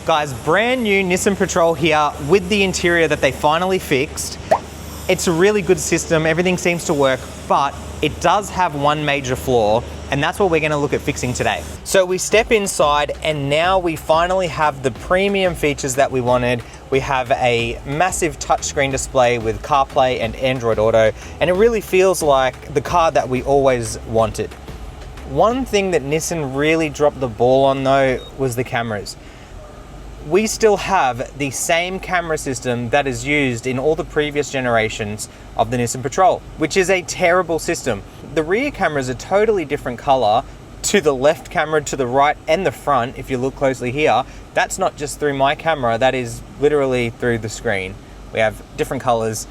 Guys, brand new Nissan Patrol here with the interior that they finally fixed. It's a really good system, everything seems to work, but it does have one major flaw, and that's what we're gonna look at fixing today. So we step inside and now we finally have the premium features that we wanted. We have a massive touchscreen display with CarPlay and Android Auto, and it really feels like the car that we always wanted. One thing that Nissan really dropped the ball on though was the cameras. We still have the same camera system that is used in all the previous generations of the Nissan Patrol, which is a terrible system. The rear camera is a totally different color to the left camera, to the right and the front. If you look closely here, that's not just through my camera, that is literally through the screen. We have different colors.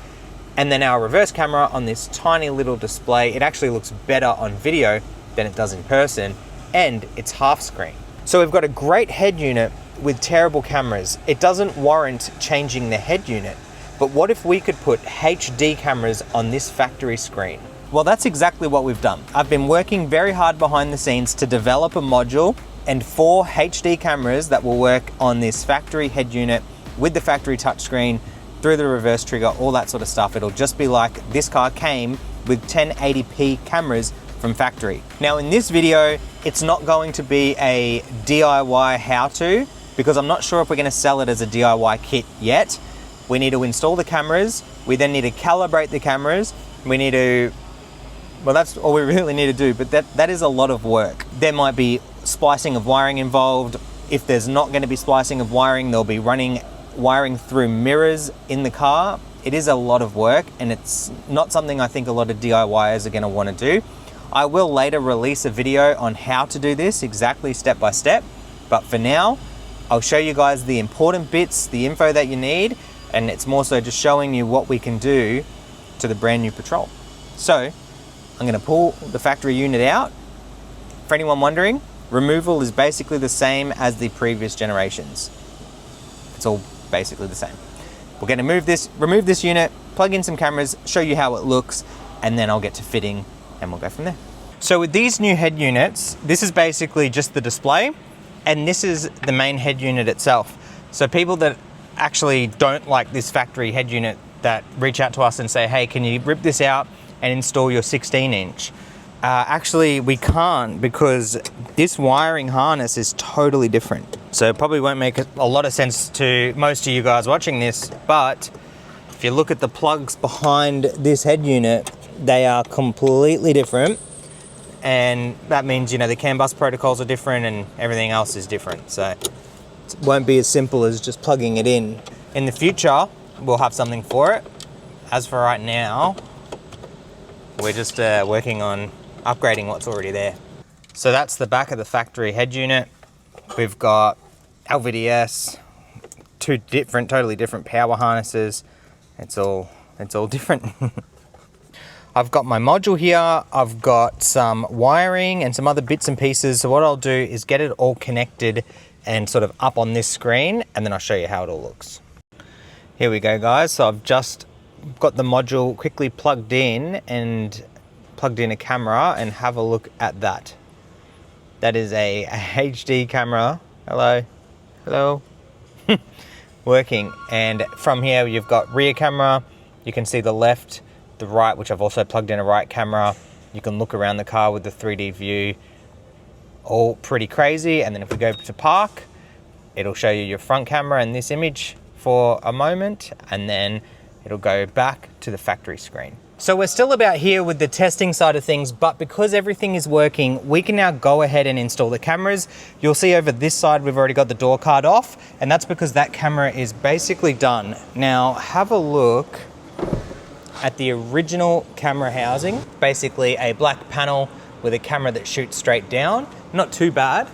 And then our reverse camera on this tiny little display, it actually looks better on video than it does in person, and it's half screen. So we've got a great head unit with terrible cameras. It doesn't warrant changing the head unit, but what if we could put HD cameras on this factory screen? Well, that's exactly what we've done. I've been working very hard behind the scenes to develop a module and 4 HD cameras that will work on this factory head unit with the factory touchscreen, through the reverse trigger, all that sort of stuff. It'll just be like this car came with 1080p cameras from factory. Now in this video, it's not going to be a DIY how-to, because I'm not sure if we're gonna sell it as a DIY kit yet. We need to install the cameras. We then need to calibrate the cameras. We need to, well, that's all we really need to do, but that is a lot of work. There might be splicing of wiring involved. If there's not gonna be splicing of wiring, they'll be running wiring through mirrors in the car. It is a lot of work, and it's not something I think a lot of DIYers are gonna wanna do. I will later release a video on how to do this exactly step by step, but for now, I'll show you guys the important bits, the info that you need, and it's more so just showing you what we can do to the brand new Patrol. So, I'm gonna pull the factory unit out. For anyone wondering, removal is basically the same as the previous generations. It's all basically the same. We're gonna remove this unit, plug in some cameras, show you how it looks, and then I'll get to fitting and we'll go from there. So with these new head units, this is basically just the display, and this is the main head unit itself. So people that actually don't like this factory head unit, that reach out to us and say, hey, can you rip this out and install your 16-inch? Actually, we can't, because this wiring harness is totally different. So it probably won't make a lot of sense to most of you guys watching this, but if you look at the plugs behind this head unit, they are completely different. And that means, you know, the CAN bus protocols are different and everything else is different. So it won't be as simple as just plugging it in. In the future, we'll have something for it. As for right now, we're just working on upgrading what's already there. So that's the back of the factory head unit. We've got LVDS, 2 totally different power harnesses. It's all different. I've got my module here, I've got some wiring and some other bits and pieces. So what I'll do is get it all connected and sort of up on this screen, and then I'll show you how it all looks. Here we go, guys. So I've just got the module quickly plugged in and plugged in a camera, and have a look at that. That is a HD camera. Hello, hello. Working. And from here you've got rear camera. You can see the left, the right, which I've also plugged in a right camera. You can look around the car with the 3D view. All pretty crazy. And then if we go to park, it'll show you your front camera in this image for a moment, and then it'll go back to the factory screen. So we're still about here with the testing side of things, but because everything is working, we can now go ahead and install the cameras. You'll see over this side, we've already got the door card off, and that's because that camera is basically done. Now have a look at the original camera housing, basically a black panel with a camera that shoots straight down. Not too bad,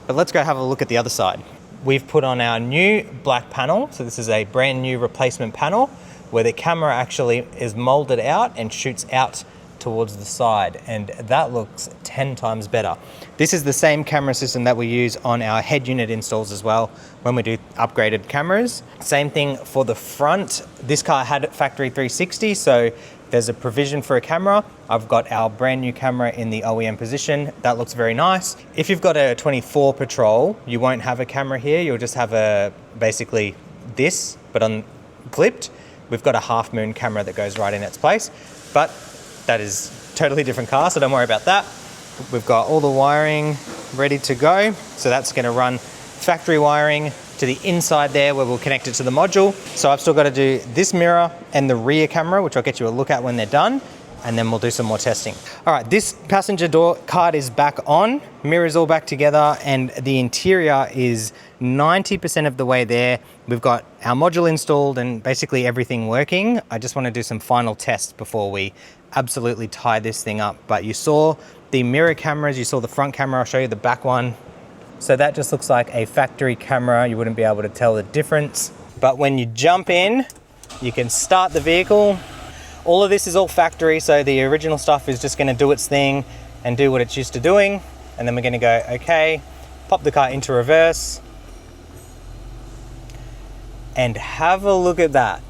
but let's go have a look at the other side. We've put on our new black panel. So this is a brand new replacement panel where the camera actually is molded out and shoots out towards the side, and that looks 10 times better. This is the same camera system that we use on our head unit installs as well when we do upgraded cameras. Same thing for the front. This car had factory 360, so There's a provision for a camera. I've got our brand new camera in the OEM position. That looks very nice. If you've got a 24 Patrol, you won't have a camera here. You'll just have basically this, but clipped. We've got a half moon camera that goes right in its place, but that is a totally different car, so don't worry about that. We've got all the wiring ready to go. So that's gonna run factory wiring to the inside there where we'll connect it to the module. So I've still got to do this mirror and the rear camera, which I'll get you a look at when they're done, and then we'll do some more testing. All right, this passenger door card is back on, mirrors all back together, and the interior is 90% of the way there. We've got our module installed and basically everything working. I just want to do some final tests before we absolutely tie this thing up. But you saw the mirror cameras, you saw the front camera, I'll show you the back one. So that just looks like a factory camera. You wouldn't be able to tell the difference. But when you jump in, you can start the vehicle. All of this is all factory, so the original stuff is just gonna do its thing and do what it's used to doing. And then we're gonna go, okay, pop the car into reverse. And have a look at that.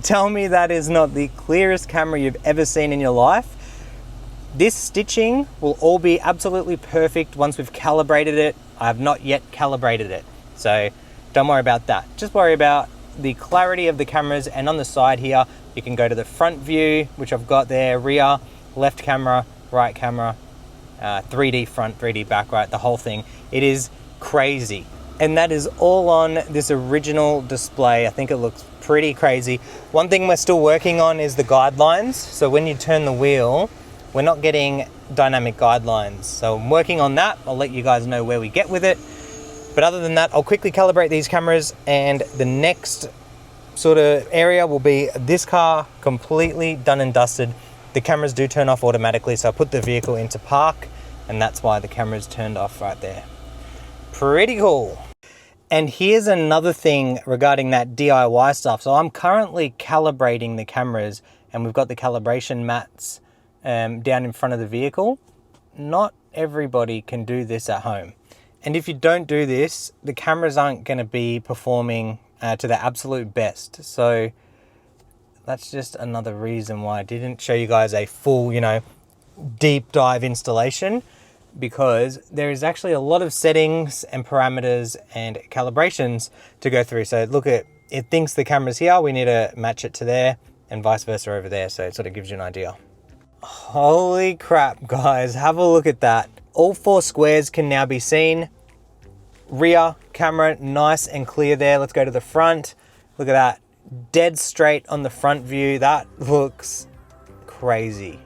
Tell me that is not the clearest camera you've ever seen in your life. This stitching will all be absolutely perfect once we've calibrated it. I have not yet calibrated it, so don't worry about that. Just worry about the clarity of the cameras, and on the side here, you can go to the front view, which I've got there, rear, left camera, right camera, 3D front, 3D back, right, the whole thing. It is crazy. And that is all on this original display. I think it looks pretty crazy. One thing we're still working on is the guidelines. So when you turn the wheel, we're not getting dynamic guidelines. So I'm working on that. I'll let you guys know where we get with it. But other than that, I'll quickly calibrate these cameras, and the next sort of area will be this car completely done and dusted. The cameras do turn off automatically, so I put the vehicle into park, and that's why the camera's turned off right there. Pretty cool. And here's another thing regarding that DIY stuff. So I'm currently calibrating the cameras, and we've got the calibration mats down in front of the vehicle. Not everybody can do this at home. And if you don't do this, the cameras aren't going to be performing to the absolute best. So that's just another reason why I didn't show you guys a full, deep dive installation, because there is actually a lot of settings and parameters and calibrations to go through. So look at, it thinks the camera's here, we need to match it to there, and vice versa over there. So it sort of gives you an idea. Holy crap, guys, have a look at that. All four squares can now be seen. Rear camera, nice and clear there. Let's go to the front. Look at that, dead straight on the front view. That looks crazy.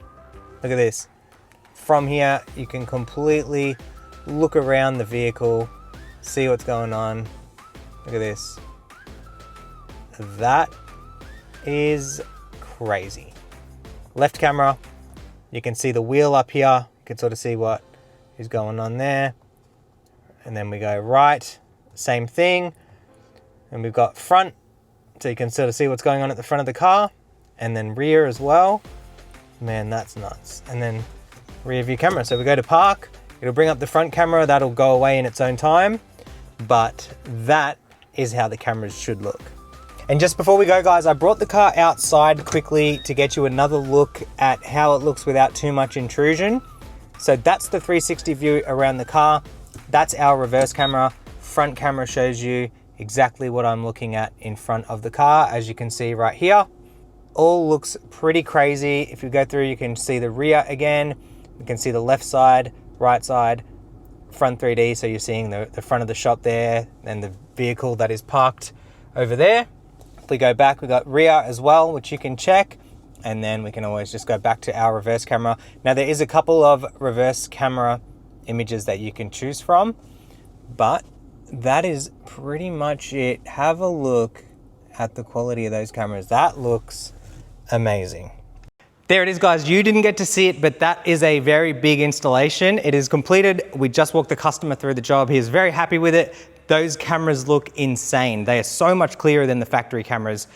Look at this. From here, you can completely look around the vehicle, see what's going on. Look at this. That is crazy. Left camera, you can see the wheel up here. You can sort of see what is going on there. And then we go right, same thing. And we've got front, so you can sort of see what's going on at the front of the car. And then rear as well. Man, that's nuts. And then rear view camera. So we go to park, it'll bring up the front camera, that'll go away in its own time. But that is how the cameras should look. And just before we go, guys, I brought the car outside quickly to get you another look at how it looks without too much intrusion. So that's the 360 view around the car. That's our reverse camera. Front camera shows you exactly what I'm looking at in front of the car, as you can see right here. All looks pretty crazy. If you go through, you can see the rear again. You can see the left side, right side, front 3D. So you're seeing the front of the shop there and the vehicle that is parked over there. If we go back, we've got rear as well, which you can check. And then we can always just go back to our reverse camera. Now there is a couple of reverse camera images that you can choose from, but that is pretty much it. Have a look at the quality of those cameras. That looks amazing. There it is, guys. You didn't get to see it, but that is a very big installation. It is completed. We just walked the customer through the job. He is very happy with it. Those cameras look insane. They are so much clearer than the factory cameras,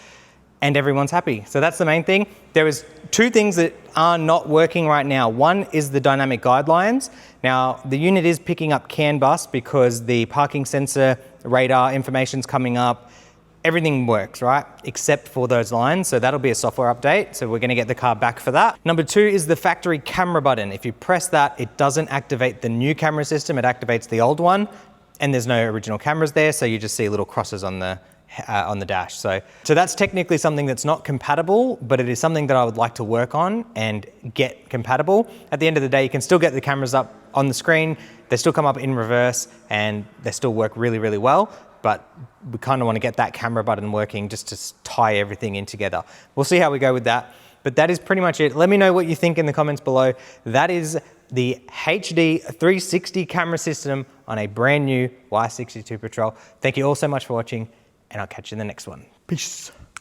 and everyone's happy. So that's the main thing. There is two things that are not working right now. One is the dynamic guidelines. Now, the unit is picking up CAN bus because the parking sensor radar information's coming up. everything works, right? Except for those lines. So that'll be a software update. So we're gonna get the car back for that. Number 2 is the factory camera button. If you press that, it doesn't activate the new camera system, it activates the old one. And there's no original cameras there, so you just see little crosses on the dash. So that's technically something that's not compatible, but it is something that I would like to work on and get compatible. At the end of the day, you can still get the cameras up on the screen, they still come up in reverse, and they still work really, really well. But we kind of want to get that camera button working just to tie everything in together. We'll see how we go with that. But that is pretty much it. Let me know what you think in the comments below. That is the HD 360 camera system on a brand new Y62 Patrol. Thank you all so much for watching, and I'll catch you in the next one. Peace.